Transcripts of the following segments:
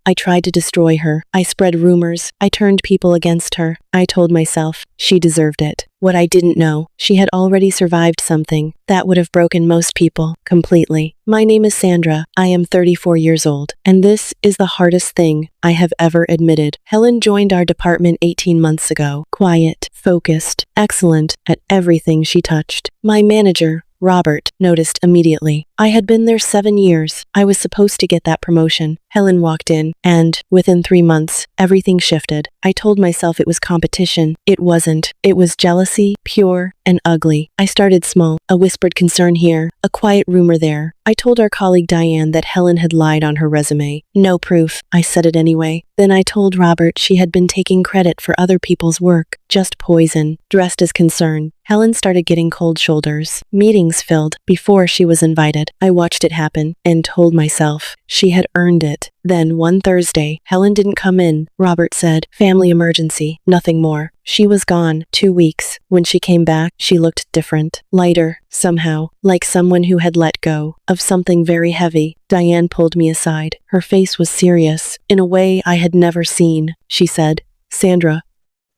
I tried to destroy her. I spread rumors. I turned people against her. I told myself she deserved it. What I didn't know, she had already survived something that would have broken most people completely. My name is Sandra. I am 34 years old, and this is the hardest thing I have ever admitted. Helen joined our department 18 months ago. Quiet, focused, excellent at everything she touched. My manager, Robert, noticed immediately. I had been there 7 years. I was supposed to get that promotion. Helen walked in, and within 3 months, everything shifted. I told myself it was competition. It wasn't. It was jealousy, pure and ugly. I started small, a whispered concern here, a quiet rumor there. I told our colleague Diane that Helen had lied on her resume. No proof. I said it anyway. Then I told Robert she had been taking credit for other people's work. Just poison, dressed as concern. Helen started getting cold shoulders. Meetings filled before she was invited. I watched it happen and told myself she had earned it. Then one Thursday, Helen didn't come in. Robert said, "Family emergency," nothing more. She was gone 2 weeks. When she came back, she looked different, lighter, somehow, like someone who had let go of something very heavy. Diane pulled me aside. Her face was serious, in a way I had never seen. She said, "Sandra,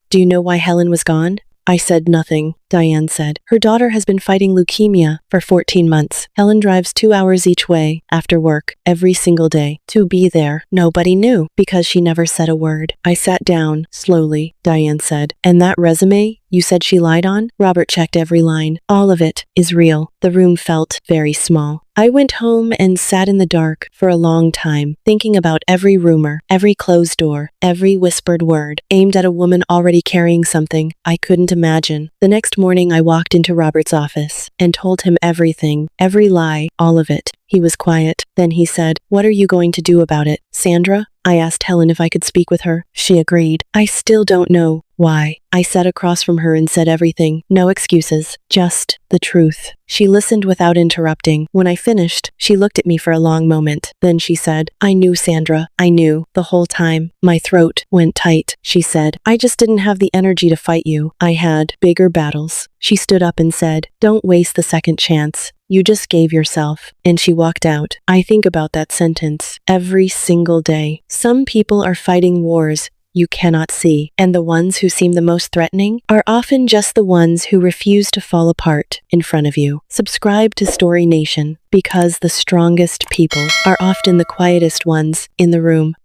do you know why Helen was gone?" I said nothing. Diane said, "Her daughter has been fighting leukemia for 14 months. Helen drives 2 hours each way, after work, every single day, to be there. Nobody knew, because she never said a word." I sat down, slowly. Diane said, "And that resume you said she lied on?" Robert checked every line. "All of it is real." The room felt very small. I went home and sat in the dark for a long time, thinking about every rumor, every closed door, every whispered word, aimed at a woman already carrying something I couldn't imagine. The next morning I walked into Robert's office and told him everything, every lie, all of it. He was quiet. Then he said, "What are you going to do about it, Sandra?" I asked Helen if I could speak with her. She agreed. "I still don't know why." I sat across from her and said everything. No excuses, just the truth. She listened without interrupting. When I finished, she looked at me for a long moment. Then she said, "I knew, Sandra. I knew. The whole time." My throat went tight. She said, "I just didn't have the energy to fight you. I had bigger battles." She stood up and said, "Don't waste the second chance. You just gave yourself." And she walked out. I think about that sentence every single day. Some people are fighting wars you cannot see, and the ones who seem the most threatening are often just the ones who refuse to fall apart in front of you. Subscribe to Story Nation, because the strongest people are often the quietest ones in the room.